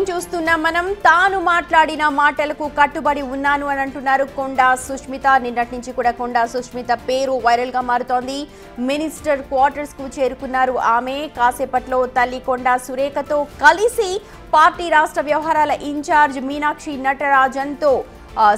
Breaking చూస్తున్నాం మనం. తాను మాట్లాడిన మాటలకు కట్టుబడి ఉన్నాను అని అంటున్నారు కొండా సుష్మిత. నిన్నటి నుంచి కూడా కొండా సుష్మిత పేరు వైరల్ గా మారుతోంది. మినిస్టర్ క్వార్టర్స్ కు చేరుకున్నారు ఆమె. కాసేపట్లో తల్లి కొండా సురేఖతో కలిసి పార్టీ రాష్ట్ర వ్యవహారాల ఇన్ఛార్జ్ మీనాక్షి నటరాజన్ తో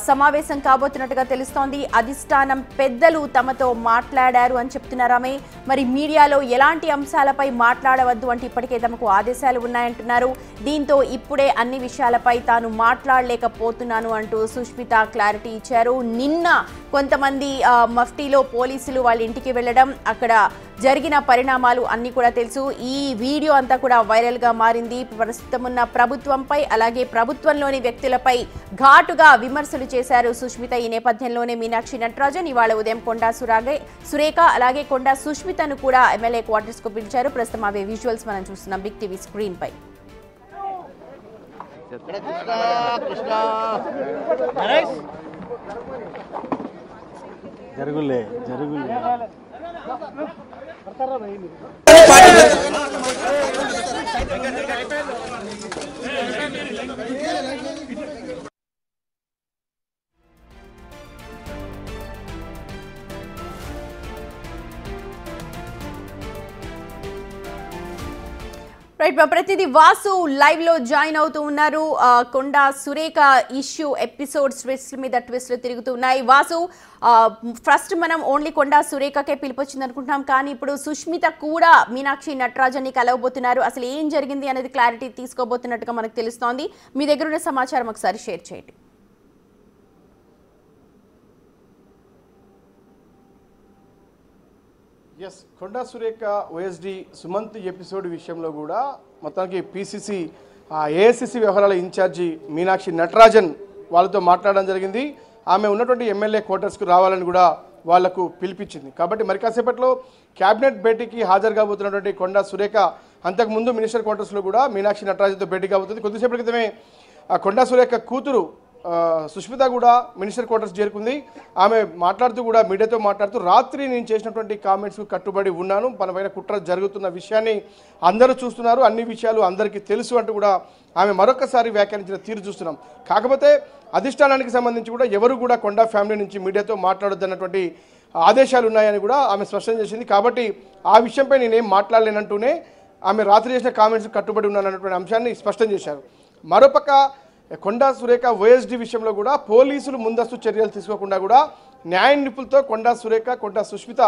సమావేశం కాబోతున్నట్టుగా తెలుస్తోంది. అధిష్టానం పెద్దలు తమతో మాట్లాడారు అని చెప్తున్నారు ఆమె. మరి మీడియాలో ఎలాంటి అంశాలపై మాట్లాడవద్దు అంటే ఇప్పటికే తమకు ఆదేశాలు ఉన్నాయంటున్నారు. దీంతో ఇప్పుడే అన్ని విషయాలపై తాను మాట్లాడలేకపోతున్నాను అంటూ సుష్మిత క్లారిటీ ఇచ్చారు. నిన్న కొంతమంది మఫ్టీలో పోలీసులు వాళ్ళ ఇంటికి వెళ్లడం, అక్కడ జరిగిన పరిణామాలు అన్ని కూడా తెలుసు. ఈ వీడియో అంతా కూడా వైరల్ గా మారింది. ప్రస్తుతం ఉన్న ప్రభుత్వంపై అలాగే ప్రభుత్వంలోని వ్యక్తులపై ఘాటుగా విమర్శలు చేశారు సుష్మిత. ఈ నేపథ్యంలోనే మీనాక్షి నటరాజన్ ఇవాళ ఉదయం కొండా సురేఖ అలాగే కొండా సుష్మితను కూడా ఎమ్మెల్యే క్వార్టర్స్ కు పిలిచారు. ప్రస్తుతం అవే విజువల్స్ మనం చూస్తున్నాం బిగ్ టీవీ స్క్రీన్ పై. జరుగులే రైట్, ప్రతిదీ వాసు లైవ్ లో జాయిన్ అవుతూ ఉన్నారు. Konda Surekha issue episodes twist మీద ట్విస్ట్లు తిరుగుతున్నాయి. వాసు, ఫస్ట్ మనం ఓన్లీ కొండా సురేఖకే పిలిపొచ్చింది అనుకుంటున్నాం, కానీ ఇప్పుడు సుష్మిత కూడా మీనాక్షి నటరాజన్ ని కలవబోతున్నారు. అసలు ఏం జరిగింది అనేది క్లారిటీ తీసుకోబోతున్నట్టుగా మనకు తెలుస్తోంది. మీ దగ్గర ఉన్న సమాచారం ఒకసారి షేర్ చేయండి. Yes, Konda Surekha OSD Sumanth episode విషయంలో కూడా మొత్తానికి పిసిసి ఏఐసిసి వ్యవహారాల ఇన్ఛార్జి మీనాక్షి నటరాజన్ వాళ్ళతో మాట్లాడడం జరిగింది. ఆమె ఉన్నటువంటి ఎమ్మెల్యే క్వార్టర్స్కు రావాలని కూడా వాళ్లకు పిలిపించింది. కాబట్టి మరి కాసేపట్లో క్యాబినెట్ భేటీకి హాజరు కాబోతున్నటువంటి కొండా సురేఖ అంతకుముందు మినిస్టర్ క్వార్టర్స్లో కూడా మీనాక్షి నటరాజన్తో భేటీ కాబోతుంది. కొద్దిసేపటి క్రితమే కొండా సురేఖ కూతురు సుష్మిత కూడా మినిస్టర్ క్వార్టర్స్ చేరుకుంది. ఆమె మాట్లాడుతూ కూడా మీడియాతో మాట్లాడుతూ రాత్రి నేను చేసినటువంటి కామెంట్స్కు కట్టుబడి ఉన్నాను, పైన కుట్ర జరుగుతున్న విషయాన్ని అందరూ చూస్తున్నారు, అన్ని విషయాలు అందరికీ తెలుసు అంటూ కూడా ఆమె మరొకసారి వ్యాఖ్యానించిన తీరు చూస్తున్నాం. కాకపోతే అధిష్టానానికి సంబంధించి కూడా ఎవరు కూడా కొండా ఫ్యామిలీ నుంచి మీడియాతో మాట్లాడొద్దన్నటువంటి ఆదేశాలు ఉన్నాయని కూడా ఆమె స్పష్టం చేసింది. కాబట్టి ఆ విషయంపై నేనేం మాట్లాడలేనంటూనే ఆమె రాత్రి చేసిన కామెంట్స్ కట్టుబడి ఉన్నానన్నటువంటి అంశాన్ని స్పష్టం చేశారు. మరోపక్క కొండా సురేఖ ఓఎస్డి విషయంలో కూడా పోలీసులు ముందస్తు చర్యలు తీసుకోకుండా కూడా న్యాయ నిపుణులతో కొండా సురేఖ కొండా సుష్మిత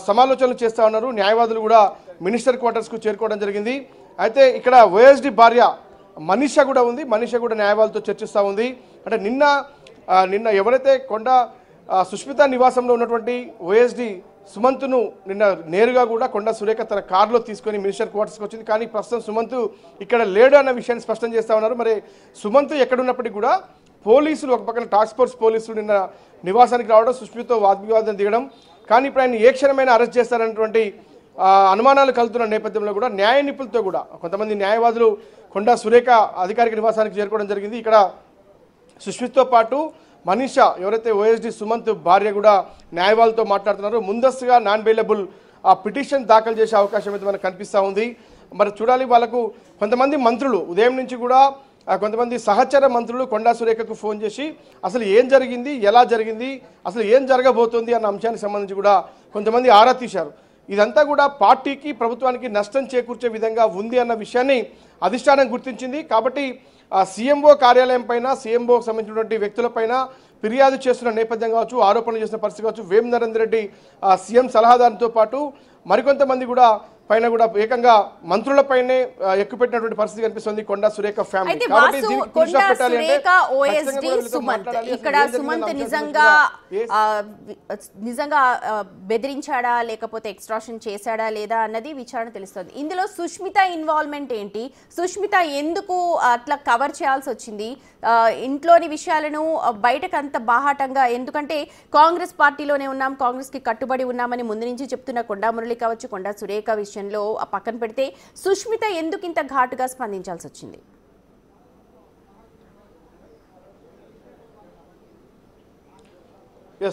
సమాలోచనలు చేస్తూ ఉన్నారు. న్యాయవాదులు కూడా మినిస్టర్ క్వార్టర్స్కు చేరుకోవడం జరిగింది. అయితే ఇక్కడ ఓఎస్డి భార్య మనీషా కూడా ఉంది. మనీషా కూడా న్యాయవాదులతో చర్చిస్తూ ఉంది. అంటే నిన్న ఎవరైతే కొండా సుష్మిత నివాసంలో ఉన్నటువంటి ఓఎస్డి సుమంత్ను నిన్న నేరుగా కూడా కొండా సురేఖ తన కారులో తీసుకొని మినిస్టర్ క్వార్టర్స్కి వచ్చింది. కానీ ప్రస్తుతం సుమంత్ ఇక్కడ లేడు అన్న విషయాన్ని స్పష్టం చేస్తూ ఉన్నారు. మరి సుమంత్ ఎక్కడున్నప్పటికీ కూడా పోలీసులు ఒక పక్కన టాస్క్ ఫోర్స్ పోలీసులు నిన్న నివాసానికి రావడం, సుష్మితో వాగ్వివాదం దిగడం, కానీ ఇప్పుడు ఆయన ఏ క్షణమైనా అరెస్ట్ చేస్తారన్నటువంటి అనుమానాలు కలుగుతున్న నేపథ్యంలో కూడా న్యాయ నిపుణులతో కూడా కొంతమంది న్యాయవాదులు కొండా సురేఖ అధికారిక నివాసానికి చేరుకోవడం జరిగింది. ఇక్కడ సుష్మిత్తో పాటు మనీషా ఎవరైతే ఓఎస్డి సుమంత్ భార్య కూడా న్యాయవాదులతో మాట్లాడుతున్నారో ముందస్తుగా నాన్ బెయిలబుల్ పిటిషన్ దాఖలు చేసే అవకాశం అయితే మనకు కనిపిస్తూ ఉంది. మరి చూడాలి, వాళ్ళకు కొంతమంది మంత్రులు ఉదయం నుంచి కూడా కొంతమంది సహచర మంత్రులు కొండా సురేఖకు ఫోన్ చేసి అసలు ఏం జరిగింది, ఎలా జరిగింది, అసలు ఏం జరగబోతోంది అన్న అంశానికి సంబంధించి కూడా కొంతమంది ఆరా తీశారు. ఇదంతా కూడా పార్టీకి ప్రభుత్వానికి నష్టం చేకూర్చే విధంగా ఉంది అన్న విషయాన్ని అధిష్టానం గుర్తించింది. కాబట్టి సీఎంఓ కార్యాలయం పైన సీఎంఓకి సంబంధించినటువంటి వ్యక్తులపైన ఫిర్యాదు చేస్తున్న నేపథ్యం కావచ్చు, ఆరోపణలు చేసిన పరిస్థితి కావచ్చు, వేం నరేందర్ రెడ్డి సీఎం సలహాదారుతో పాటు మరికొంతమంది కూడా పైన కూడా ఏకంగా మంత్రులపైనే ఎక్కుపెట్టినటువంటి పరిస్థితి కనిపిస్తుంది కొండా సురేఖ ఫ్యామిలీ. ఇక్కడ సుమంత్ నిజంగా బెదిరించాడా లేకపోతే ఎక్స్ట్రాక్షన్ చేశాడా లేదా అన్నది విచారణ తెలుస్తుంది. ఇందులో సుష్మిత ఇన్వాల్వ్మెంట్ ఏంటి, సుష్మిత ఎందుకు అట్లా కవర్ చేయాల్సి వచ్చింది, ఇంట్లోని విషయాలను బయటకు అంత బాహాటంగా, ఎందుకంటే కాంగ్రెస్ పార్టీలోనే ఉన్నాం, కాంగ్రెస్ కి కట్టుబడి ఉన్నామని ముందు నుంచి చెప్తున్న కొండా మురళి కావచ్చు, కొండా సురేఖ విషయంలో పక్కన పెడితే సుష్మిత ఎందుకు ఇంత ఘాటుగా స్పందించాల్సి వచ్చింది?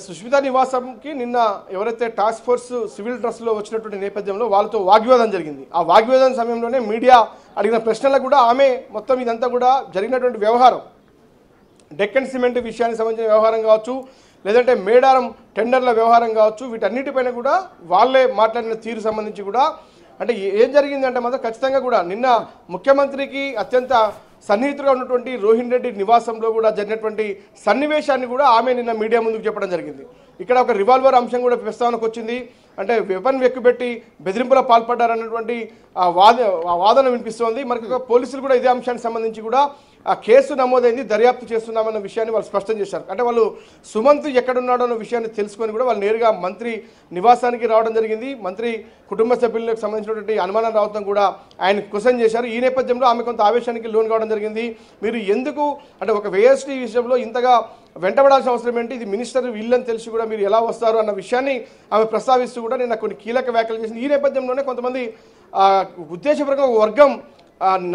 సుష్మిత నివాసంకి నిన్న ఎవరైతే టాస్క్ ఫోర్స్ సివిల్ డ్రెస్ లో వచ్చినటువంటి నేపథ్యంలో వాళ్ళతో వాగ్వివాదం జరిగింది. ఆ వాగ్వివాదం సమయంలోనే మీడియా అడిగిన ప్రశ్నలకు కూడా ఆమె మొత్తం ఇదంతా కూడా జరిగినటువంటి వ్యవహారం డెక్కన్ సిమెంట్ విషయానికి సంబంధించిన వ్యవహారం కావచ్చు, లేదంటే మేడారం టెండర్ల వ్యవహారం కావచ్చు, వీటన్నిటిపైన కూడా వాళ్ళే మాట్లాడిన తీరు సంబంధించి కూడా అంటే ఏం జరిగిందంటే మాత్రం ఖచ్చితంగా కూడా నిన్న ముఖ్యమంత్రికి అత్యంత సన్నిహితులుగా ఉన్నటువంటి రోహిన్ రెడ్డి నివాసంలో కూడా జరిగినటువంటి సన్నివేశాన్ని కూడా ఆమె నిన్న మీడియా ముందుకు చెప్పడం జరిగింది. ఇక్కడ ఒక రివాల్వర్ అంశం కూడా ప్రస్తావనకు వచ్చింది. అంటే వెపన్ వెక్కుబెట్టి బెదిరింపులో పాల్పడ్డారన్నటువంటి వాదన వినిపిస్తోంది. మరి పోలీసులు కూడా ఇదే అంశానికి సంబంధించి కూడా ఆ కేసు నమోదైంది, దర్యాప్తు చేస్తున్నామన్న విషయాన్ని వాళ్ళు స్పష్టం చేశారు. అంటే వాళ్ళు సుమంత్ ఎక్కడున్నాడో అన్న విషయాన్ని తెలుసుకొని కూడా వాళ్ళు నేరుగా మంత్రి నివాసానికి రావడం జరిగింది. మంత్రి కుటుంబ సభ్యులకు సంబంధించినటువంటి అనుమానం రావడం కూడా ఆయన క్వశ్చన్ చేశారు. ఈ నేపథ్యంలో ఆమె కొంత ఆవేశానికి లోన్ కావడం జరిగింది. మీరు ఎందుకు అంటే ఒక వేఎస్టీ విషయంలో ఇంతగా వెంటబడాల్సిన అవసరం ఏంటి, ఇది మినిస్టర్ వీళ్ళని తెలిసి కూడా మీరు ఎలా వస్తారు అన్న విషయాన్ని ఆమె ప్రస్తావిస్తూ కూడా నిన్న కొన్ని కీలక వ్యాఖ్యలు చేసింది. ఈ నేపథ్యంలోనే కొంతమంది ఉద్దేశపూర్వకంగా ఒక వర్గం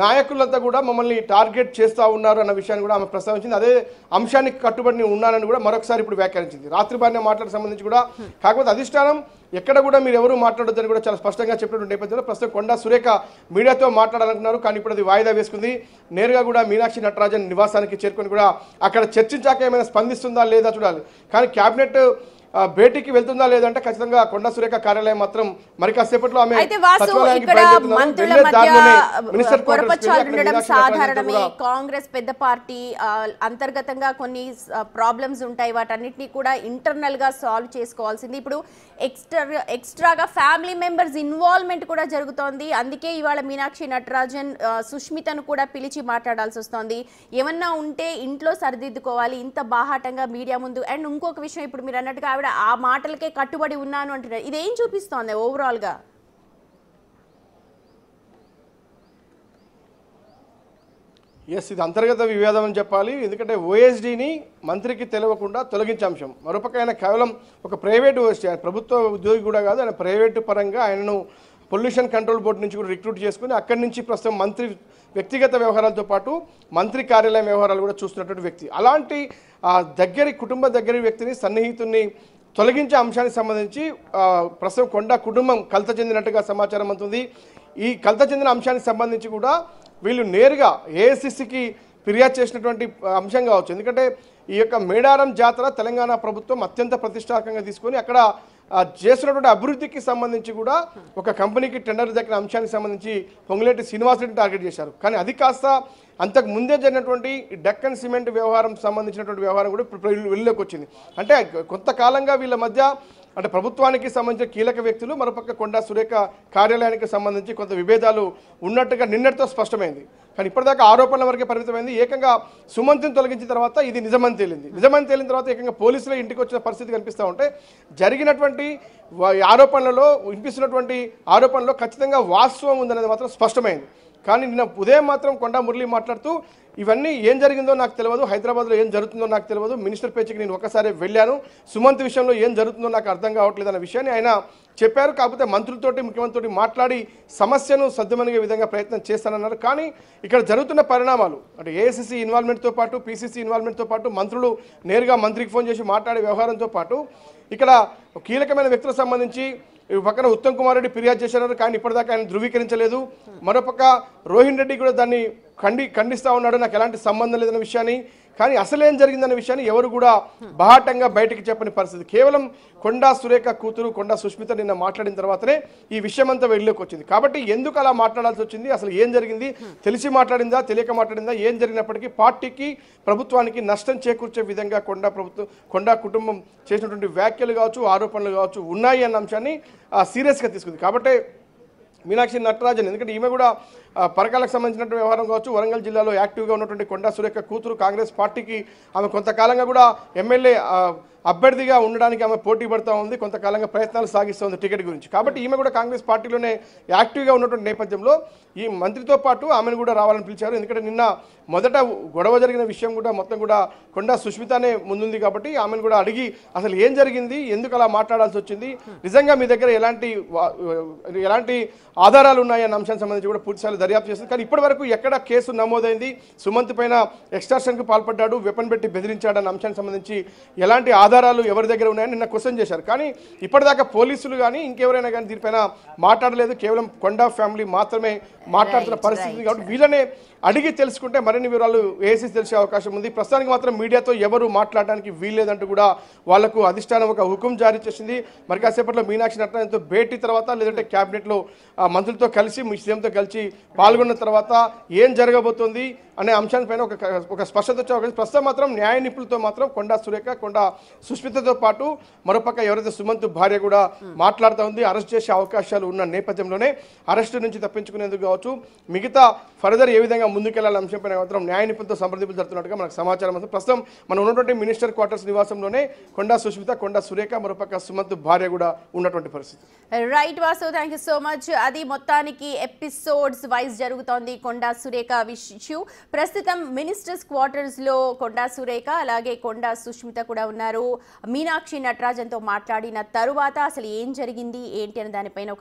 నాయకులంతా కూడా మమ్మల్ని టార్గెట్ చేస్తూ ఉన్నారు అన్న విషయాన్ని కూడా ఆమె ప్రస్తావించింది. అదే అంశానికి కట్టుబడి ఉన్నానని కూడా మరొకసారి ఇప్పుడు వ్యాఖ్యానించింది. రాత్రి బారిన మాట్లాడే సంబంధించి కూడా కాకపోతే అధిష్టానం ఎక్కడ కూడా మీరు ఎవరు మాట్లాడొద్దని కూడా చాలా స్పష్టంగా చెప్పినటువంటి నేపథ్యంలో ప్రస్తుతం కొండా సురేఖ మీడియాతో మాట్లాడాలనుకున్నారు. కానీ ఇప్పుడు అది వాయిదా వేసుకుంది. నేరుగా కూడా మీనాక్షి నటరాజన్ నివాసానికి చేరుకొని కూడా అక్కడ చర్చించాక ఏమైనా స్పందిస్తుందా లేదా చూడాలి. కానీ క్యాబినెట్ భేటీకి వెళ్తుందా లేదంటే ఖచ్చితంగా కొండా సురేఖ కార్యాలయం మాత్రం మరి కాసేపట్లో ఆమె సాధారణమే. కాంగ్రెస్ పెద్ద పార్టీ అంతర్గతంగా కొన్ని ప్రాబ్లమ్స్ ఉంటాయి, వాటన్నిటిని కూడా ఇంటర్నల్ గా సాల్వ్ చేసుకోవాల్సింది. ఇప్పుడు ఎక్స్ట్రాగా ఫ్యామిలీ మెంబర్స్ ఇన్వాల్వ్మెంట్ కూడా జరుగుతోంది. అందుకే ఇవాళ మీనాక్షి నటరాజన్ సుష్మితను కూడా పిలిచి మాట్లాడాల్సి వస్తోంది. ఏమన్నా ఉంటే ఇంట్లో సరిదిద్దుకోవాలి, ఇంత బాహాటంగా మీడియా ముందు. అండ్ ఇంకొక విషయం, ఇప్పుడు మీరు అన్నట్టుగా ఆవిడ ఆ మాటలకే కట్టుబడి ఉన్నాను అంటున్నారు. ఇదేం చూపిస్తోంది ఓవరాల్ గా? ఎస్, ఇది అంతర్గత వివాదం అని చెప్పాలి. ఎందుకంటే ఓఎస్డీని మంత్రికి తెలియకుండా తొలగించే అంశం. మరొక ఆయన కేవలం ఒక ప్రైవేటు ఓఎస్డీ, ప్రభుత్వ ఉద్యోగి కూడా కాదు, ఆయన ప్రైవేటు పరంగా ఆయనను పొల్యూషన్ కంట్రోల్ బోర్డు నుంచి కూడా రిక్రూట్ చేసుకుని అక్కడి నుంచి ప్రస్తుతం మంత్రి వ్యక్తిగత వ్యవహారాలతో పాటు మంత్రి కార్యాలయం వ్యవహారాలు కూడా చూస్తున్నటువంటి వ్యక్తి. అలాంటి కుటుంబ దగ్గర వ్యక్తిని సన్నిహితుని తొలగించే అంశానికి సంబంధించి ప్రస్తుతం కొండా కుటుంబం కలత చెందినట్టుగా సమాచారం అందుతుంది. ఈ కలత చెందిన అంశానికి సంబంధించి కూడా వీళ్ళు నేరుగా ఏఐసిసికి ఫిర్యాదు చేసినటువంటి అంశం కావచ్చు. ఎందుకంటే ఈ యొక్క మేడారం జాతర తెలంగాణ ప్రభుత్వం అత్యంత ప్రతిష్టాత్మకంగా తీసుకొని అక్కడ చేస్తున్నటువంటి అభివృద్ధికి సంబంధించి కూడా ఒక కంపెనీకి టెండర్ దక్కిన అంశానికి సంబంధించి పొంగులేటి శ్రీనివాసరెడ్డిని టార్గెట్ చేశారు. కానీ అది కాస్త అంతకు ముందే జరిగినటువంటి డెక్కన్ సిమెంట్ వ్యవహారం సంబంధించినటువంటి వ్యవహారం కూడా వెళ్ళలోకి వచ్చింది. అంటే కొంతకాలంగా వీళ్ళ మధ్య అంటే ప్రభుత్వానికి సంబంధించిన కీలక వ్యక్తులు, మరోపక్క కొండా సురేఖ కార్యాలయానికి సంబంధించి కొంత విభేదాలు ఉన్నట్టుగా నిన్నటితో స్పష్టమైంది. కానీ ఇప్పటిదాకా ఆరోపణల వరకే పరిమితమైంది. ఏకంగా సుమంత్ని తొలగించిన తర్వాత ఇది నిజమని తేలింది. నిజమని తేలిన తర్వాత ఏకంగా పోలీసుల ఇంటికి వచ్చిన పరిస్థితి కనిపిస్తూ ఉంటే జరిగినటువంటి ఆరోపణలలో వినిపిస్తున్నటువంటి ఆరోపణలో ఖచ్చితంగా వాస్తవం ఉందనేది మాత్రం స్పష్టమైంది. కానీ నిన్న ఉదయం మాత్రం కొండా మురళి మాట్లాడుతూ ఇవన్నీ ఏం జరిగిందో నాకు తెలియదు, హైదరాబాద్లో ఏం జరుగుతుందో నాకు తెలియదు, మినిస్టర్ పేచికి నేను ఒకసారి వెళ్ళాను, సుమంత్ విషయంలో ఏం జరుగుతుందో నాకు అర్థం కావట్లేదు అన్న విషయాన్ని ఆయన చెప్పారు. కాకపోతే మంత్రులతోటి ముఖ్యమంత్రితోటి మాట్లాడి సమస్యను సద్దుమణిగే విధంగా ప్రయత్నం చేస్తానన్నారు. కానీ ఇక్కడ జరుగుతున్న పరిణామాలు అంటే ఏఐసిసి ఇన్వాల్వ్మెంట్తో పాటు పిసిసి ఇన్వాల్వ్మెంట్తో పాటు మంత్రులు నేరుగా మంత్రికి ఫోన్ చేసి మాట్లాడే వ్యవహారంతో పాటు ఇక్కడ కీలకమైన వ్యక్తులకు సంబంధించి పక్కన ఉత్తమ్ కుమార్ రెడ్డి ఫిర్యాదు చేశారు. కానీ ఇప్పటిదాకా ఆయన ధృవీకరించలేదు. మరోపక్క రోహిన్ రెడ్డి కూడా దాన్ని ఖండిస్తూ ఉన్నాడు, నాకు ఎలాంటి సంబంధం లేదన్న విషయాన్ని. కానీ అసలేం జరిగిందన్న విషయాన్ని ఎవరు కూడా బాహాటంగా బయటికి చెప్పని పరిస్థితి. కేవలం కొండా సురేఖ కూతురు కొండా సుష్మిత నిన్న మాట్లాడిన తర్వాతనే ఈ విషయం అంతా వెళ్ళలోకి వచ్చింది. కాబట్టి ఎందుకు అలా మాట్లాడాల్సి వచ్చింది, అసలు ఏం జరిగింది, తెలిసి మాట్లాడిందా తెలియక మాట్లాడిందా, ఏం జరిగినప్పటికీ పార్టీకి ప్రభుత్వానికి నష్టం చేకూర్చే విధంగా కొండా కుటుంబం చేసినటువంటి వ్యాఖ్యలు కావచ్చు, ఆరోపణలు కావచ్చు ఉన్నాయి అన్న అంశాన్ని సీరియస్గా తీసుకుంది. కాబట్టి మీనాక్షి నటరాజన్, ఎందుకంటే ఈమె కూడా పరకాలకు సంబంధించినటువంటి వ్యవహారం కావచ్చు, వరంగల్ జిల్లాలో యాక్టివ్గా ఉన్నటువంటి కొండా సురేఖ కూతురు, కాంగ్రెస్ పార్టీకి ఆమె కొంతకాలంగా కూడా ఎమ్మెల్యే అభ్యర్థిగా ఉండడానికి ఆమె పోటీ పడుతూ ఉంది, కొంతకాలంగా ప్రయత్నాలు సాగిస్తుంది టికెట్ గురించి. కాబట్టి ఈమె కూడా కాంగ్రెస్ పార్టీలోనే యాక్టివ్గా ఉన్నటువంటి నేపథ్యంలో ఈ మంత్రితో పాటు ఆమెను కూడా రావాలని పిలిచారు. ఎందుకంటే నిన్న మొదట గొడవ జరిగిన విషయం కూడా మొత్తం కూడా కొండా సుష్మితనే ముందుంది. కాబట్టి ఆమెను కూడా అడిగి అసలు ఏం జరిగింది, ఎందుకు అలా మాట్లాడాల్సి వచ్చింది, నిజంగా మీ దగ్గర ఎలాంటి ఆధారాలు ఉన్నాయన్న అంశానికి సంబంధించి కూడా పూర్తిస్థాయిలో దర్యాప్తు చేస్తుంది. కానీ ఇప్పటి వరకు ఎక్కడ కేసు నమోదైంది, సుమంత్ పైన ఎక్స్టార్షన్కు పాల్పడ్డాడు, వెపన్ పెట్టి బెదిరించాడన్న అంశానికి సంబంధించి ఎలాంటి ఆధారాలు ఎవరి దగ్గర ఉన్నాయని నిన్న క్వశ్చన్ చేశారు. కానీ ఇప్పటిదాకా పోలీసులు కానీ ఇంకెవరైనా కానీ దీనిపైన మాట్లాడలేదు. కేవలం కొండా ఫ్యామిలీ మాత్రమే మాట్లాడుతున్న పరిస్థితి కాబట్టి వీళ్ళనే అడిగి తెలుసుకుంటే మరిన్ని వివరాలు ఏసీ తెలిసే అవకాశం ఉంది. ప్రస్తుతానికి మాత్రం మీడియాతో ఎవరు మాట్లాడడానికి వీల్లేదంటూ కూడా వాళ్లకు అధిష్టానం ఒక హుకుం జారీ చేసింది. మరి కాసేపట్లో మీనాక్షి నటరాజన్తో భేటీ తర్వాత లేదంటే క్యాబినెట్లో మంత్రులతో కలిసి సీఎంతో కలిసి పాల్గొన్న తర్వాత ఏం జరగబోతోంది అనే అంశాలపైన ఒక స్పష్టత వచ్చే అవకాశం. ప్రస్తుతం మాత్రం న్యాయ నిపుణులతో మాత్రం కొండా సురేఖ, కొండా సుష్మితతో పాటు మరోపక్క ఎవరైతే సుమంత్ భార్య కూడా మాట్లాడుతూ ఉంది. అరెస్ట్ చేసే అవకాశాలు ఉన్న నేపథ్యంలోనే అరెస్టు నుంచి తప్పించుకునేందుకు కావచ్చు, మిగతా ఫర్దర్ ఏ విధంగా ముందుకెళ్లాలనే అంశంపైన మాత్రం న్యాయ నిపుణులతో సంప్రదింపులు జరుగుతున్నట్టుగా మనకు సమాచారం. ప్రస్తుతం మనం ఉన్నటువంటి మినిస్టర్ క్వార్టర్స్ నివాసంలోనే కొండా సుష్మిత, కొండా సురేఖ, మరోపక్క సుమంత్ భార్య కూడా ఉన్నటువంటి పరిస్థితి. Right Vasu, thank you so much. అది మొత్తానికి ఎపిసోడ్స్ వైజ్ జరుగుతోంది కొండా సురేఖ ఇష్యూ. ప్రస్తుతం మినిస్టర్స్ క్వార్టర్స్ లో కొండా సురేఖ అలాగే కొండా సుష్మిత కూడా ఉన్నారు. మీనాక్షి నటరాజన్తో మాట్లాడిన తరువాత అసలు ఏం జరిగింది ఏంటి అనే దానిపైన